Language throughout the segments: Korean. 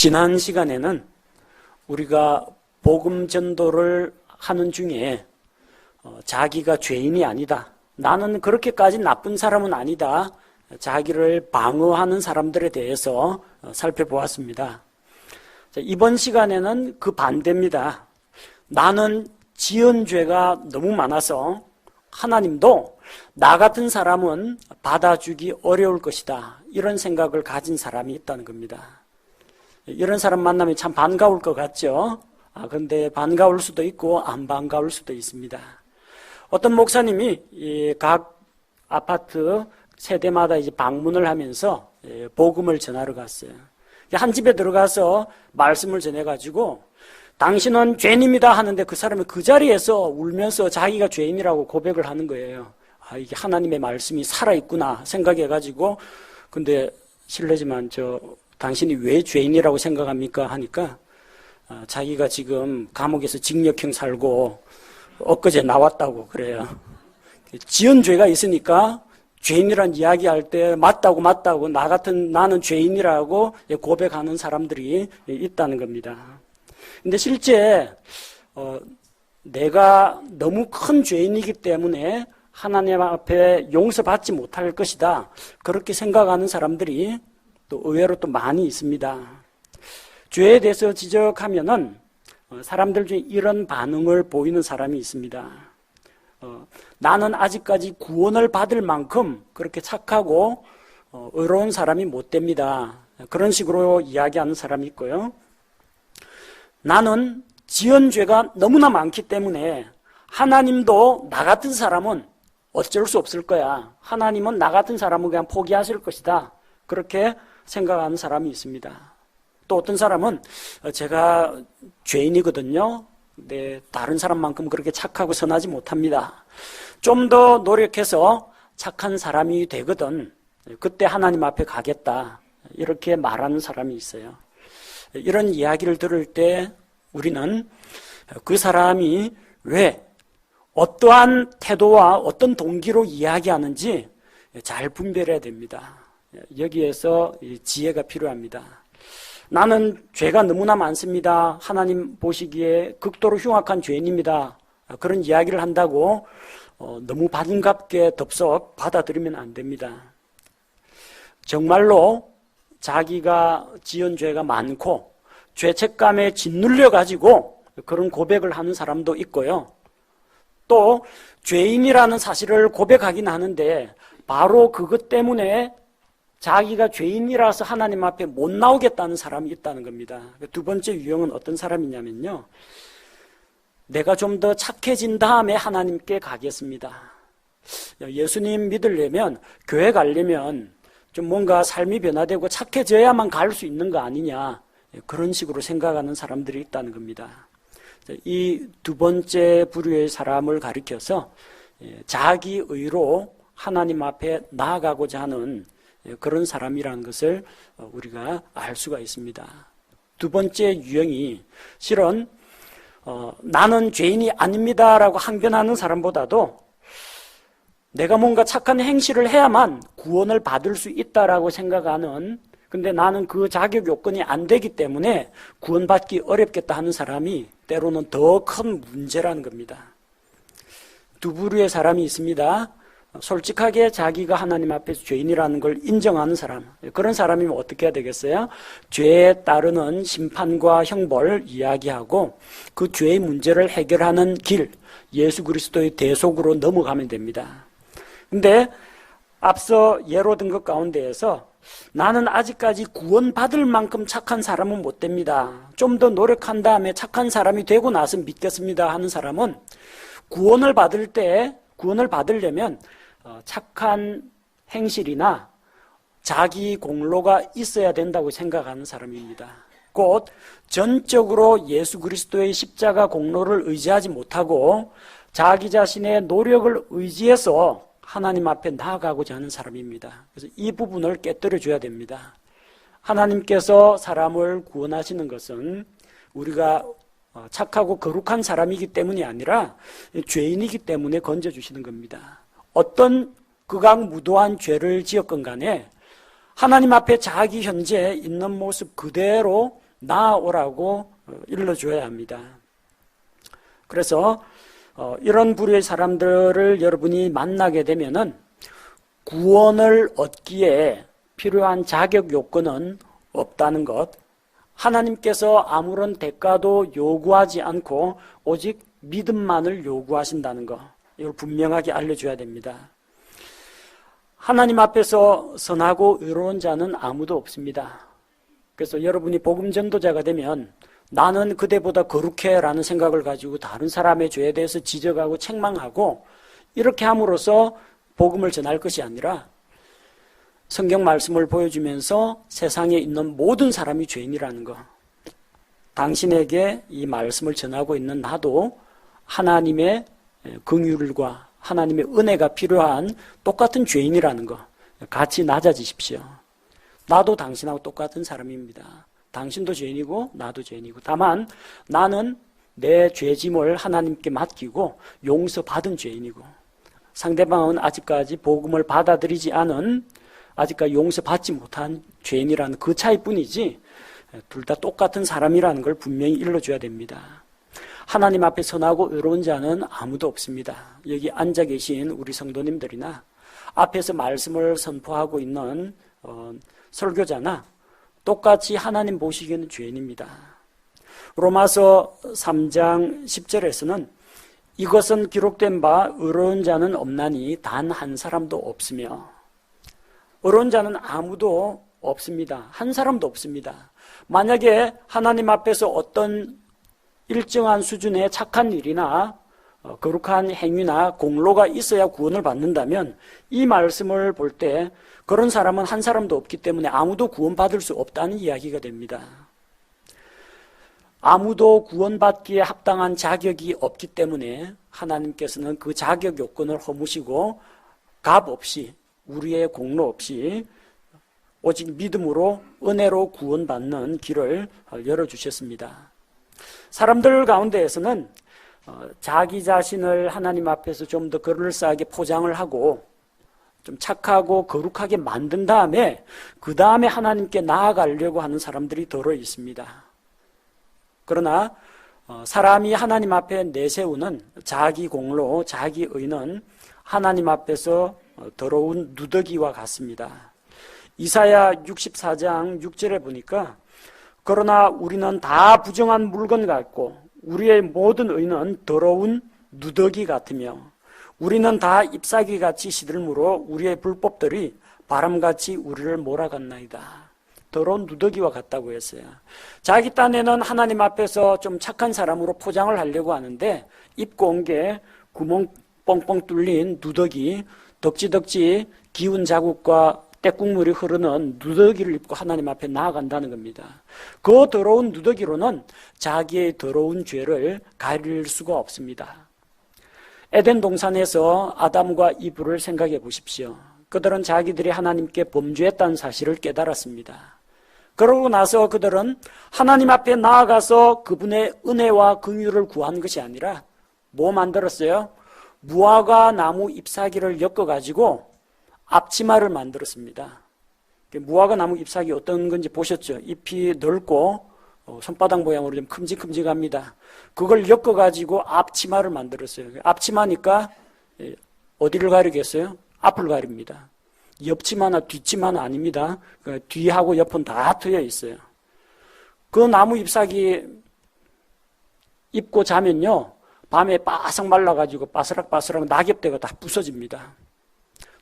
지난 시간에는 우리가 복음 전도를 하는 중에 자기가 죄인이 아니다, 나는 그렇게까지 나쁜 사람은 아니다, 자기를 방어하는 사람들에 대해서 살펴보았습니다. 이번 시간에는 그 반대입니다. 나는 지은 죄가 너무 많아서 하나님도 나 같은 사람은 받아주기 어려울 것이다, 이런 생각을 가진 사람이 있다는 겁니다. 이런 사람 만나면 참 반가울 것 같죠? 그런데 반가울 수도 있고 안 반가울 수도 있습니다. 어떤 목사님이 각 아파트 세대마다 이제 방문을 하면서 복음을 전하러 갔어요. 한 집에 들어가서 말씀을 전해가지고 당신은 죄인입니다 하는데 그 사람이 그 자리에서 울면서 자기가 죄인이라고 고백을 하는 거예요. 이게 하나님의 말씀이 살아있구나 생각해가지고, 근데 실례지만 당신이 왜 죄인이라고 생각합니까? 하니까 자기가 지금 감옥에서 징역형 살고 엊그제 나왔다고 그래요. 지은 죄가 있으니까 죄인이란 이야기할 때 맞다고 나는 죄인이라고 고백하는 사람들이 있다는 겁니다. 근데 실제 내가 너무 큰 죄인이기 때문에 하나님 앞에 용서받지 못할 것이다, 그렇게 생각하는 사람들이 또 의외로 또 많이 있습니다. 죄에 대해서 지적하면은 사람들 중에 이런 반응을 보이는 사람이 있습니다. 나는 아직까지 구원을 받을 만큼 그렇게 착하고 의로운 사람이 못 됩니다, 그런 식으로 이야기하는 사람이 있고요. 나는 지은 죄가 너무나 많기 때문에 하나님도 나 같은 사람은 어쩔 수 없을 거야, 하나님은 나 같은 사람은 그냥 포기하실 것이다, 그렇게 생각하는 사람이 있습니다. 또 어떤 사람은 제가 죄인이거든요, 근데 다른 사람만큼 그렇게 착하고 선하지 못합니다, 좀 더 노력해서 착한 사람이 되거든 그때 하나님 앞에 가겠다, 이렇게 말하는 사람이 있어요. 이런 이야기를 들을 때 우리는 그 사람이 왜 어떠한 태도와 어떤 동기로 이야기하는지 잘 분별해야 됩니다. 여기에서 지혜가 필요합니다. 나는 죄가 너무나 많습니다, 하나님 보시기에 극도로 흉악한 죄인입니다, 그런 이야기를 한다고 너무 반갑게 덥석 받아들이면 안 됩니다. 정말로 자기가 지은 죄가 많고 죄책감에 짓눌려 가지고 그런 고백을 하는 사람도 있고요. 또 죄인이라는 사실을 고백하긴 하는데 바로 그것 때문에 자기가 죄인이라서 하나님 앞에 못 나오겠다는 사람이 있다는 겁니다. 두 번째 유형은 어떤 사람이냐면요, 내가 좀 더 착해진 다음에 하나님께 가겠습니다. 예수님 믿으려면, 교회 가려면 좀 뭔가 삶이 변화되고 착해져야만 갈 수 있는 거 아니냐, 그런 식으로 생각하는 사람들이 있다는 겁니다. 이 두 번째 부류의 사람을 가리켜서 자기 의로 하나님 앞에 나아가고자 하는 그런 사람이라는 것을 우리가 알 수가 있습니다. 두 번째 유형이 실은 나는 죄인이 아닙니다라고 항변하는 사람보다도 내가 뭔가 착한 행실을 해야만 구원을 받을 수 있다라고 생각하는, 근데 나는 그 자격 요건이 안 되기 때문에 구원받기 어렵겠다 하는 사람이 때로는 더 큰 문제라는 겁니다. 두 부류의 사람이 있습니다. 솔직하게 자기가 하나님 앞에서 죄인이라는 걸 인정하는 사람, 그런 사람이면 어떻게 해야 되겠어요? 죄에 따르는 심판과 형벌을 이야기하고 그 죄의 문제를 해결하는 길, 예수 그리스도의 대속으로 넘어가면 됩니다. 근데 앞서 예로 든 것 가운데에서 나는 아직까지 구원받을 만큼 착한 사람은 못 됩니다, 좀 더 노력한 다음에 착한 사람이 되고 나서 믿겠습니다 하는 사람은 구원을 받으려면 착한 행실이나 자기 공로가 있어야 된다고 생각하는 사람입니다. 곧 전적으로 예수 그리스도의 십자가 공로를 의지하지 못하고 자기 자신의 노력을 의지해서 하나님 앞에 나아가고자 하는 사람입니다. 그래서 이 부분을 깨뜨려 줘야 됩니다. 하나님께서 사람을 구원하시는 것은 우리가 착하고 거룩한 사람이기 때문이 아니라 죄인이기 때문에 건져주시는 겁니다. 어떤 극악무도한 죄를 지었건 간에 하나님 앞에 자기 현재 있는 모습 그대로 나아오라고 일러줘야 합니다. 그래서 이런 부류의 사람들을 여러분이 만나게 되면은 구원을 얻기에 필요한 자격 요건은 없다는 것, 하나님께서 아무런 대가도 요구하지 않고 오직 믿음만을 요구하신다는 것, 이걸 분명하게 알려줘야 됩니다. 하나님 앞에서 선하고 의로운 자는 아무도 없습니다. 그래서 여러분이 복음 전도자가 되면 나는 그대보다 거룩해 라는 생각을 가지고 다른 사람의 죄에 대해서 지적하고 책망하고 이렇게 함으로써 복음을 전할 것이 아니라 성경 말씀을 보여주면서 세상에 있는 모든 사람이 죄인이라는 것, 당신에게 이 말씀을 전하고 있는 나도 하나님의 긍휼과 하나님의 은혜가 필요한 똑같은 죄인이라는 것, 같이 낮아지십시오. 나도 당신하고 똑같은 사람입니다. 당신도 죄인이고 나도 죄인이고, 다만 나는 내 죄짐을 하나님께 맡기고 용서받은 죄인이고, 상대방은 아직까지 복음을 받아들이지 않은, 아직까지 용서받지 못한 죄인이라는 그 차이뿐이지 둘 다 똑같은 사람이라는 걸 분명히 일러줘야 됩니다. 하나님 앞에 선하고 의로운 자는 아무도 없습니다. 여기 앉아 계신 우리 성도님들이나 앞에서 말씀을 선포하고 있는 설교자나 똑같이 하나님 보시기에는 죄인입니다. 로마서 3장 10절에서는 이것은 기록된 바 의로운 자는 없나니 단 한 사람도 없으며, 의로운 자는 아무도 없습니다. 한 사람도 없습니다. 만약에 하나님 앞에서 어떤 일정한 수준의 착한 일이나 거룩한 행위나 공로가 있어야 구원을 받는다면 이 말씀을 볼 때 그런 사람은 한 사람도 없기 때문에 아무도 구원받을 수 없다는 이야기가 됩니다. 아무도 구원받기에 합당한 자격이 없기 때문에 하나님께서는 그 자격 요건을 허무시고 값 없이, 우리의 공로 없이 오직 믿음으로 은혜로 구원받는 길을 열어주셨습니다. 사람들 가운데에서는 자기 자신을 하나님 앞에서 좀 더 그럴싸하게 포장을 하고 좀 착하고 거룩하게 만든 다음에 그 다음에 하나님께 나아가려고 하는 사람들이 더러 있습니다. 그러나 사람이 하나님 앞에 내세우는 자기 공로, 자기 의는 하나님 앞에서 더러운 누더기와 같습니다. 이사야 64장 6절에 보니까 그러나 우리는 다 부정한 물건 같고 우리의 모든 의는 더러운 누더기 같으며 우리는 다 잎사귀같이 시들므로 우리의 불법들이 바람같이 우리를 몰아갔나이다. 더러운 누더기와 같다고 했어요. 자기 딴에는 하나님 앞에서 좀 착한 사람으로 포장을 하려고 하는데 입고 온 게 구멍 뻥뻥 뚫린 누더기, 덕지덕지 기운 자국과 때국물이 흐르는 누더기를 입고 하나님 앞에 나아간다는 겁니다. 그 더러운 누더기로는 자기의 더러운 죄를 가릴 수가 없습니다. 에덴 동산에서 아담과 이브를 생각해 보십시오. 그들은 자기들이 하나님께 범죄했다는 사실을 깨달았습니다. 그러고 나서 그들은 하나님 앞에 나아가서 그분의 은혜와 긍휼을 구한 것이 아니라 뭐 만들었어요? 무화과 나무 잎사귀를 엮어가지고 앞치마를 만들었습니다. 무화과 나무 잎사귀 어떤 건지 보셨죠? 잎이 넓고 손바닥 모양으로 좀 큼직큼직합니다. 그걸 엮어가지고 앞치마를 만들었어요. 앞치마니까 어디를 가리겠어요? 앞을 가립니다. 옆치마나 뒷치마는 아닙니다. 뒤하고 옆은 다 트여 있어요. 그 나무 잎사귀 입고 자면요, 밤에 바삭 말라가지고 바스락바스락 낙엽대가 다 부서집니다.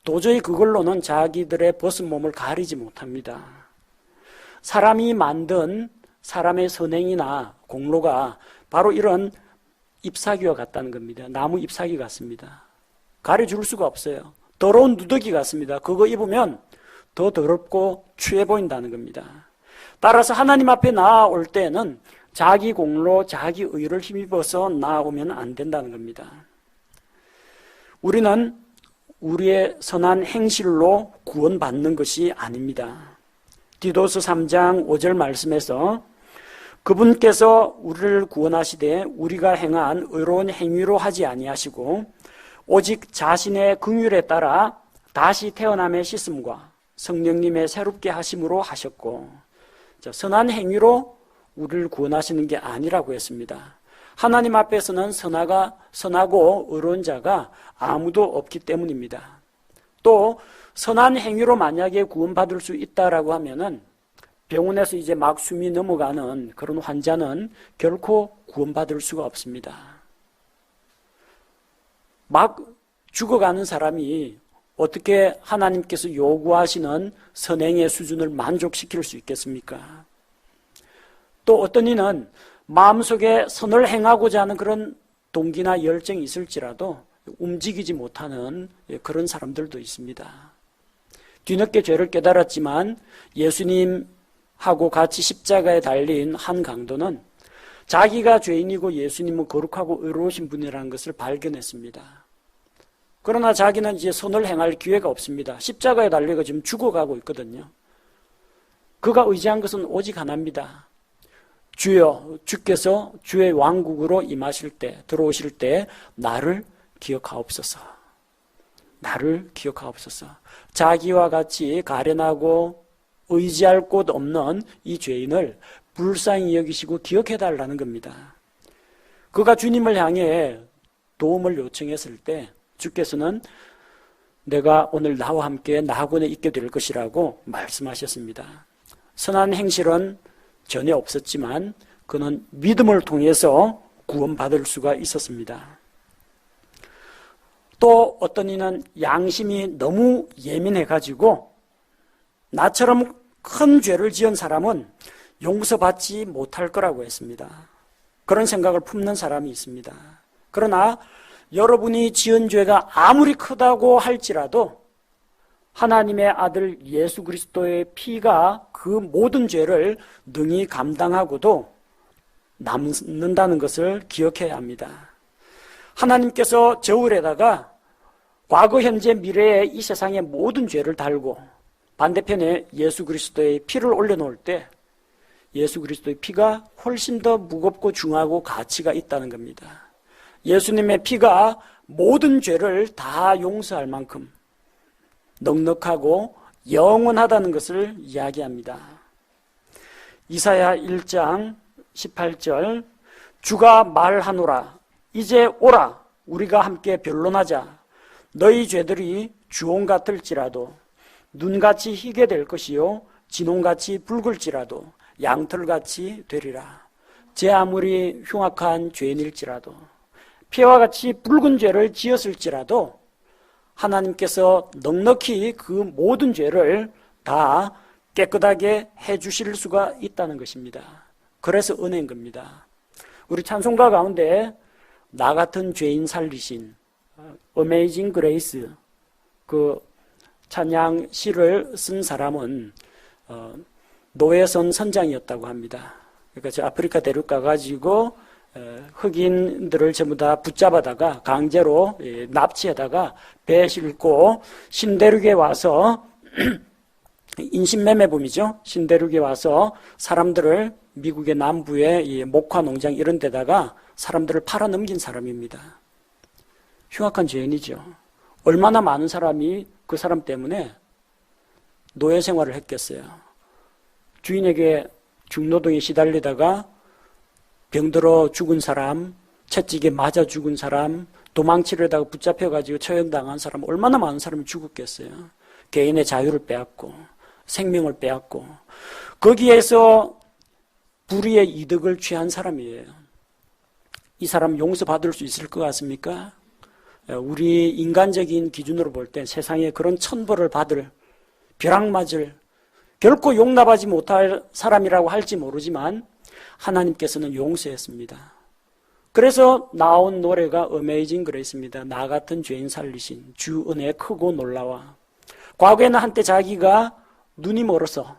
도저히 그걸로는 자기들의 벗은 몸을 가리지 못합니다. 사람이 만든 사람의 선행이나 공로가 바로 이런 잎사귀와 같다는 겁니다. 나무 잎사귀 같습니다. 가려줄 수가 없어요. 더러운 누더기 같습니다. 그거 입으면 더 더럽고 추해 보인다는 겁니다. 따라서 하나님 앞에 나아올 때는 자기 공로, 자기 의를 힘입어서 나아오면 안 된다는 겁니다. 우리는 우리의 선한 행실로 구원받는 것이 아닙니다. 디도서 3장 5절 말씀에서 그분께서 우리를 구원하시되 우리가 행한 의로운 행위로 하지 아니하시고 오직 자신의 긍휼에 따라 다시 태어남의 씻음과 성령님의 새롭게 하심으로 하셨고, 선한 행위로 우리를 구원하시는 게 아니라고 했습니다. 하나님 앞에서는 선하고 의로운 자가 아무도 없기 때문입니다. 또 선한 행위로 만약에 구원받을 수 있다라고 하면은 병원에서 이제 막 숨이 넘어가는 그런 환자는 결코 구원받을 수가 없습니다. 막 죽어가는 사람이 어떻게 하나님께서 요구하시는 선행의 수준을 만족시킬 수 있겠습니까? 또 어떤 이는 마음속에 선을 행하고자 하는 그런 동기나 열정이 있을지라도 움직이지 못하는 그런 사람들도 있습니다. 뒤늦게 죄를 깨달았지만 예수님하고 같이 십자가에 달린 한 강도는 자기가 죄인이고 예수님은 거룩하고 의로우신 분이라는 것을 발견했습니다. 그러나 자기는 이제 선을 행할 기회가 없습니다. 십자가에 달려가 지금 죽어가고 있거든요. 그가 의지한 것은 오직 하나입니다. 주여, 주께서 주의 왕국으로 임하실 때, 들어오실 때 나를 기억하옵소서. 나를 기억하옵소서. 자기와 같이 가련하고 의지할 곳 없는 이 죄인을 불쌍히 여기시고 기억해달라는 겁니다. 그가 주님을 향해 도움을 요청했을 때 주께서는 내가 오늘 나와 함께 낙원에 있게 될 것이라고 말씀하셨습니다. 선한 행실은 전혀 없었지만 그는 믿음을 통해서 구원받을 수가 있었습니다. 또 어떤 이는 양심이 너무 예민해가지고 나처럼 큰 죄를 지은 사람은 용서받지 못할 거라고 했습니다. 그런 생각을 품는 사람이 있습니다. 그러나 여러분이 지은 죄가 아무리 크다고 할지라도 하나님의 아들 예수 그리스도의 피가 그 모든 죄를 능히 감당하고도 남는다는 것을 기억해야 합니다. 하나님께서 저울에다가 과거, 현재, 미래의 이 세상의 모든 죄를 달고 반대편에 예수 그리스도의 피를 올려놓을 때 예수 그리스도의 피가 훨씬 더 무겁고 중하고 가치가 있다는 겁니다. 예수님의 피가 모든 죄를 다 용서할 만큼 넉넉하고 영원하다는 것을 이야기합니다. 이사야 1장 18절 주가 말하노라 이제 오라 우리가 함께 변론하자 너희 죄들이 주홍 같을지라도 눈같이 희게 될 것이요 진홍같이 붉을지라도 양털같이 되리라. 제 아무리 흉악한 죄인일지라도 피와 같이 붉은 죄를 지었을지라도 하나님께서 넉넉히 그 모든 죄를 다 깨끗하게 해주실 수가 있다는 것입니다. 그래서 은혜인 겁니다. 우리 찬송가 가운데 나 같은 죄인 살리신 Amazing Grace 그 찬양 시를 쓴 사람은 노예선 선장이었다고 합니다. 그러니까 저 아프리카 대륙 가가지고 흑인들을 전부 다 붙잡아다가 강제로 납치하다가 배에 싣고 신대륙에 와서 인신매매범이죠. 신대륙에 와서 사람들을 미국의 남부의 목화 농장 이런 데다가 사람들을 팔아넘긴 사람입니다. 흉악한 죄인이죠. 얼마나 많은 사람이 그 사람 때문에 노예 생활을 했겠어요. 주인에게 중노동에 시달리다가 병들어 죽은 사람, 채찍에 맞아 죽은 사람, 도망치려다가 붙잡혀가지고 처형당한 사람 얼마나 많은 사람이 죽었겠어요. 개인의 자유를 빼앗고 생명을 빼앗고 거기에서 불의의 이득을 취한 사람이에요. 이 사람 용서받을 수 있을 것 같습니까? 우리 인간적인 기준으로 볼 때 세상에 그런 천벌을 받을 벼락 맞을 결코 용납하지 못할 사람이라고 할지 모르지만 하나님께서는 용서했습니다. 그래서 나온 노래가 Amazing Grace입니다. 나 같은 죄인 살리신 주 은혜 크고 놀라워. 과거에는 한때 자기가 눈이 멀어서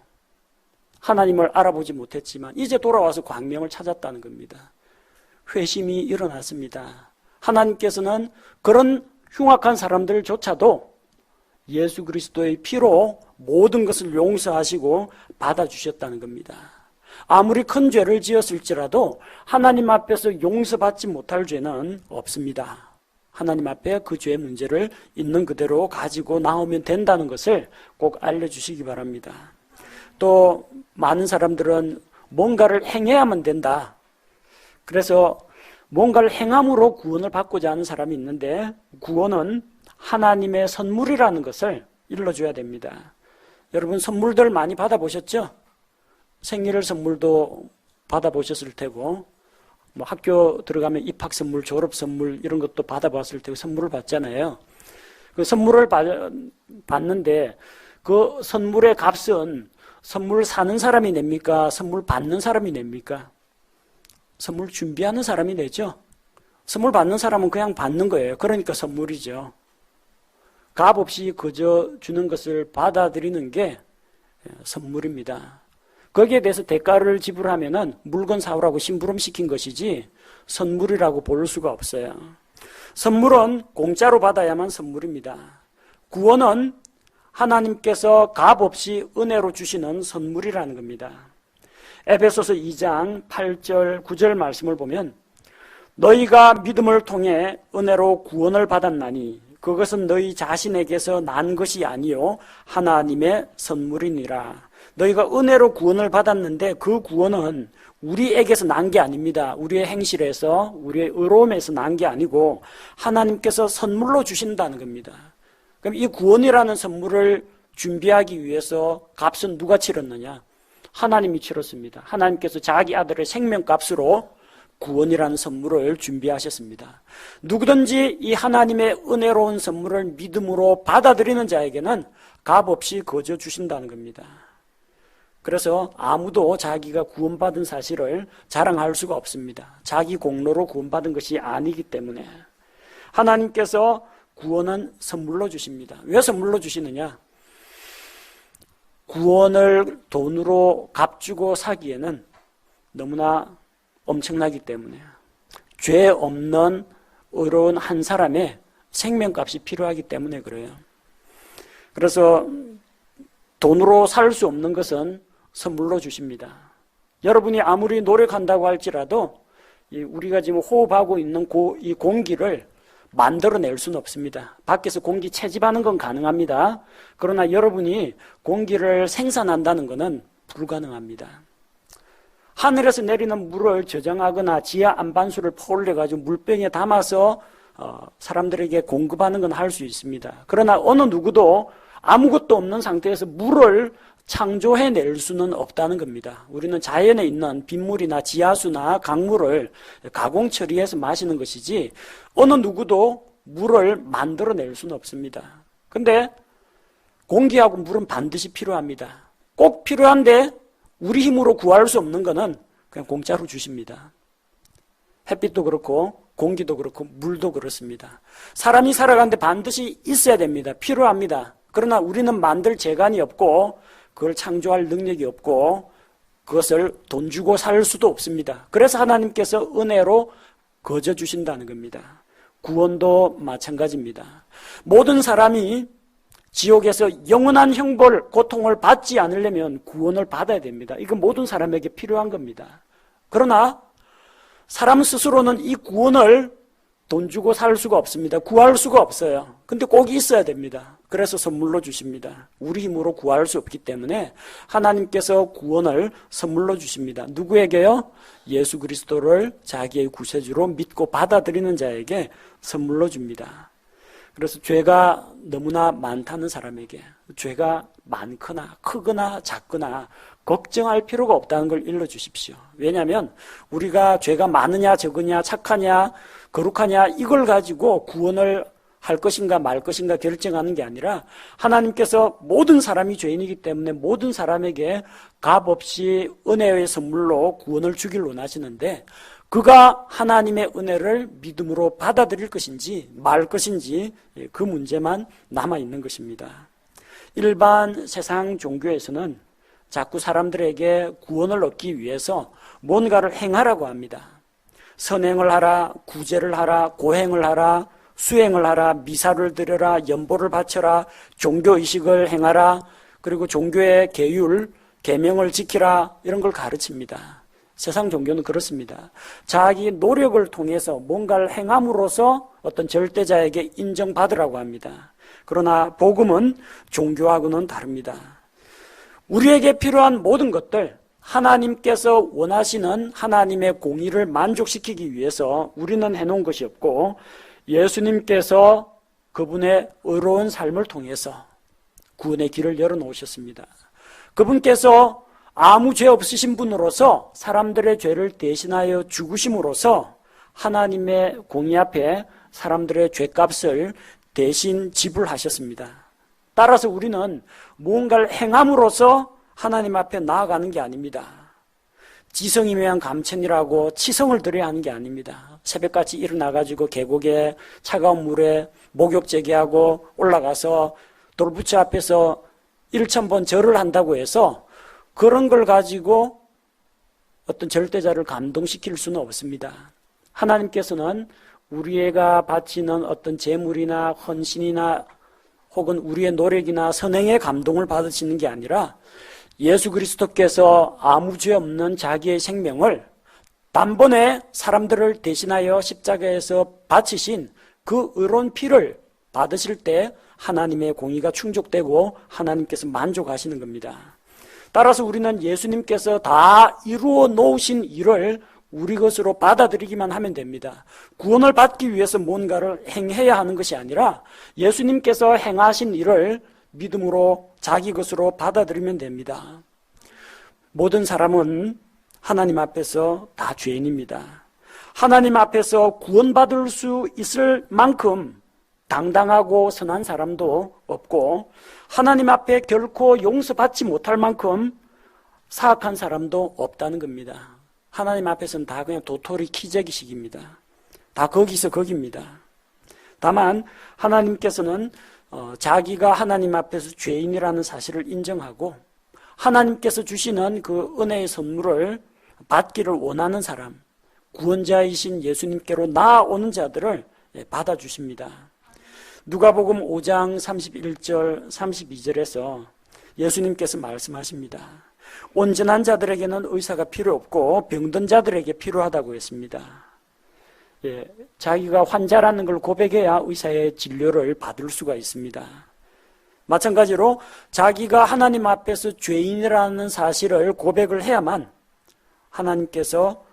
하나님을 알아보지 못했지만 이제 돌아와서 광명을 찾았다는 겁니다. 회심이 일어났습니다. 하나님께서는 그런 흉악한 사람들조차도 예수 그리스도의 피로 모든 것을 용서하시고 받아주셨다는 겁니다. 아무리 큰 죄를 지었을지라도 하나님 앞에서 용서받지 못할 죄는 없습니다. 하나님 앞에 그 죄의 문제를 있는 그대로 가지고 나오면 된다는 것을 꼭 알려주시기 바랍니다. 또 많은 사람들은 뭔가를 행해야만 된다. 그래서 뭔가를 행함으로 구원을 받고자 하는 사람이 있는데 구원은 하나님의 선물이라는 것을 일러줘야 됩니다. 여러분 선물들 많이 받아보셨죠? 생일 선물도 받아보셨을 테고 뭐 학교 들어가면 입학 선물, 졸업 선물 이런 것도 받아봤을 테고 선물을 받잖아요. 그 선물을 받는데 그 선물의 값은 선물 사는 사람이 냅니까? 선물 받는 사람이 냅니까? 선물 준비하는 사람이 내죠. 선물 받는 사람은 그냥 받는 거예요. 그러니까 선물이죠. 값 없이 거저 주는 것을 받아들이는 게 선물입니다. 거기에 대해서 대가를 지불하면은 물건 사오라고 심부름 시킨 것이지 선물이라고 볼 수가 없어요. 선물은 공짜로 받아야만 선물입니다. 구원은 하나님께서 값 없이 은혜로 주시는 선물이라는 겁니다. 에베소서 2장 8절 9절 말씀을 보면 너희가 믿음을 통해 은혜로 구원을 받았나니 그것은 너희 자신에게서 난 것이 아니요 하나님의 선물이니라. 너희가 은혜로 구원을 받았는데 그 구원은 우리에게서 난 게 아닙니다. 우리의 행실에서 우리의 의로움에서 난 게 아니고 하나님께서 선물로 주신다는 겁니다. 그럼 이 구원이라는 선물을 준비하기 위해서 값은 누가 치렀느냐? 하나님이 치렀습니다. 하나님께서 자기 아들의 생명값으로 구원이라는 선물을 준비하셨습니다. 누구든지 이 하나님의 은혜로운 선물을 믿음으로 받아들이는 자에게는 값 없이 거저 주신다는 겁니다. 그래서 아무도 자기가 구원받은 사실을 자랑할 수가 없습니다. 자기 공로로 구원받은 것이 아니기 때문에 하나님께서 구원은 선물로 주십니다. 왜 선물로 주시느냐? 구원을 돈으로 값주고 사기에는 너무나 엄청나기 때문에 죄 없는 의로운 한 사람의 생명값이 필요하기 때문에 그래요. 그래서 돈으로 살 수 없는 것은 선물로 주십니다. 여러분이 아무리 노력한다고 할지라도 우리가 지금 호흡하고 있는 이 공기를 만들어낼 수는 없습니다. 밖에서 공기 채집하는 건 가능합니다. 그러나 여러분이 공기를 생산한다는 것은 불가능합니다. 하늘에서 내리는 물을 저장하거나 지하 안반수를 퍼올려가지고 물병에 담아서 사람들에게 공급하는 건 할 수 있습니다. 그러나 어느 누구도 아무것도 없는 상태에서 물을 창조해낼 수는 없다는 겁니다. 우리는 자연에 있는 빗물이나 지하수나 강물을 가공 처리해서 마시는 것이지 어느 누구도 물을 만들어낼 수는 없습니다. 그런데 공기하고 물은 반드시 필요합니다. 꼭 필요한데 우리 힘으로 구할 수 없는 것은 그냥 공짜로 주십니다. 햇빛도 그렇고 공기도 그렇고 물도 그렇습니다. 사람이 살아가는데 반드시 있어야 됩니다. 필요합니다. 그러나 우리는 만들 재간이 없고 그걸 창조할 능력이 없고 그것을 돈 주고 살 수도 없습니다. 그래서 하나님께서 은혜로 거저 주신다는 겁니다. 구원도 마찬가지입니다. 모든 사람이 지옥에서 영원한 형벌, 고통을 받지 않으려면 구원을 받아야 됩니다. 이건 모든 사람에게 필요한 겁니다. 그러나 사람 스스로는 이 구원을 돈 주고 살 수가 없습니다. 구할 수가 없어요. 근데 꼭 있어야 됩니다. 그래서 선물로 주십니다. 우리 힘으로 구할 수 없기 때문에 하나님께서 구원을 선물로 주십니다. 누구에게요? 예수 그리스도를 자기의 구세주로 믿고 받아들이는 자에게 선물로 줍니다. 그래서 죄가 너무나 많다는 사람에게 죄가 많거나 크거나 작거나 걱정할 필요가 없다는 걸 일러주십시오. 왜냐하면 우리가 죄가 많으냐 적으냐 착하냐 거룩하냐 이걸 가지고 구원을 할 것인가 말 것인가 결정하는 게 아니라 하나님께서 모든 사람이 죄인이기 때문에 모든 사람에게 값없이 은혜의 선물로 구원을 주길 원하시는데 그가 하나님의 은혜를 믿음으로 받아들일 것인지 말 것인지 그 문제만 남아있는 것입니다. 일반 세상 종교에서는 자꾸 사람들에게 구원을 얻기 위해서 뭔가를 행하라고 합니다. 선행을 하라, 구제를 하라, 고행을 하라, 수행을 하라, 미사를 드려라, 연보를 바쳐라, 종교의식을 행하라, 그리고 종교의 계율, 계명을 지키라 이런 걸 가르칩니다. 세상 종교는 그렇습니다. 자기 노력을 통해서 뭔가를 행함으로써 어떤 절대자에게 인정받으라고 합니다. 그러나 복음은 종교하고는 다릅니다. 우리에게 필요한 모든 것들 하나님께서 원하시는 하나님의 공의를 만족시키기 위해서 우리는 해놓은 것이 없고 예수님께서 그분의 의로운 삶을 통해서 구원의 길을 열어놓으셨습니다. 그분께서 아무 죄 없으신 분으로서 사람들의 죄를 대신하여 죽으심으로써 하나님의 공의 앞에 사람들의 죄값을 대신 지불하셨습니다. 따라서 우리는 무언가를 행함으로써 하나님 앞에 나아가는 게 아닙니다. 지성이면 감천이라고 치성을 드려야 하는 게 아닙니다. 새벽같이 일어나가지고 계곡에 차가운 물에 목욕 제기하고 올라가서 돌부처 앞에서 1000번 절을 한다고 해서 그런 걸 가지고 어떤 절대자를 감동시킬 수는 없습니다. 하나님께서는 우리가 바치는 어떤 제물이나 헌신이나 혹은 우리의 노력이나 선행의 감동을 받으시는 게 아니라 예수 그리스도께서 아무 죄 없는 자기의 생명을 단번에 사람들을 대신하여 십자가에서 바치신 그 의로운 피를 받으실 때 하나님의 공의가 충족되고 하나님께서 만족하시는 겁니다. 따라서 우리는 예수님께서 다 이루어 놓으신 일을 우리 것으로 받아들이기만 하면 됩니다. 구원을 받기 위해서 뭔가를 행해야 하는 것이 아니라 예수님께서 행하신 일을 믿음으로 자기 것으로 받아들이면 됩니다. 모든 사람은 하나님 앞에서 다 죄인입니다. 하나님 앞에서 구원받을 수 있을 만큼 당당하고 선한 사람도 없고 하나님 앞에 결코 용서받지 못할 만큼 사악한 사람도 없다는 겁니다. 하나님 앞에서는 다 그냥 도토리 키재기식입니다. 다 거기서 거기입니다. 다만 하나님께서는 자기가 하나님 앞에서 죄인이라는 사실을 인정하고 하나님께서 주시는 그 은혜의 선물을 받기를 원하는 사람, 구원자이신 예수님께로 나아오는 자들을 받아주십니다. 누가복음 5장 31절 32절에서 예수님께서 말씀하십니다. 온전한 자들에게는 의사가 필요 없고 병든 자들에게 필요하다고 했습니다. 자기가 환자라는 걸 고백해야 의사의 진료를 받을 수가 있습니다. 마찬가지로 자기가 하나님 앞에서 죄인이라는 사실을 고백을 해야만 하나님께서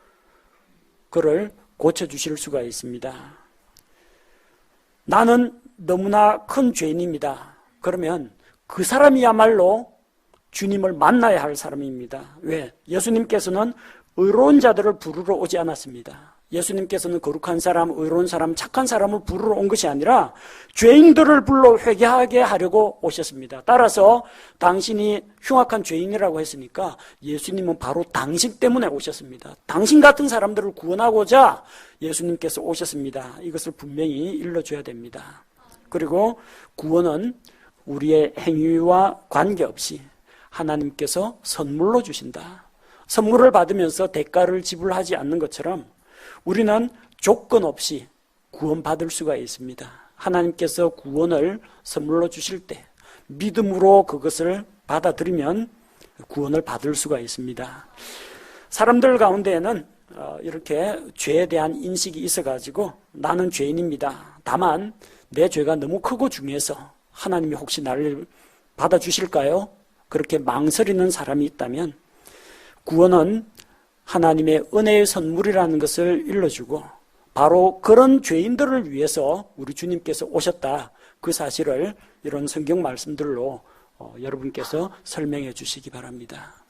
그를 고쳐주실 수가 있습니다. 나는 너무나 큰 죄인입니다. 그러면 그 사람이야말로 주님을 만나야 할 사람입니다. 왜? 예수님께서는 의로운 자들을 부르러 오지 않았습니다. 예수님께서는 거룩한 사람, 의로운 사람, 착한 사람을 부르러 온 것이 아니라 죄인들을 불러 회개하게 하려고 오셨습니다. 따라서 당신이 흉악한 죄인이라고 했으니까 예수님은 바로 당신 때문에 오셨습니다. 당신 같은 사람들을 구원하고자 예수님께서 오셨습니다. 이것을 분명히 일러줘야 됩니다. 그리고 구원은 우리의 행위와 관계없이 하나님께서 선물로 주신다. 선물을 받으면서 대가를 지불하지 않는 것처럼 우리는 조건 없이 구원받을 수가 있습니다. 하나님께서 구원을 선물로 주실 때 믿음으로 그것을 받아들이면 구원을 받을 수가 있습니다. 사람들 가운데에는 이렇게 죄에 대한 인식이 있어가지고 나는 죄인입니다. 다만 내 죄가 너무 크고 중요해서 하나님이 혹시 나를 받아주실까요? 그렇게 망설이는 사람이 있다면 구원은 하나님의 은혜의 선물이라는 것을 일러주고 바로 그런 죄인들을 위해서 우리 주님께서 오셨다. 그 사실을 이런 성경 말씀들로 여러분께서 설명해 주시기 바랍니다.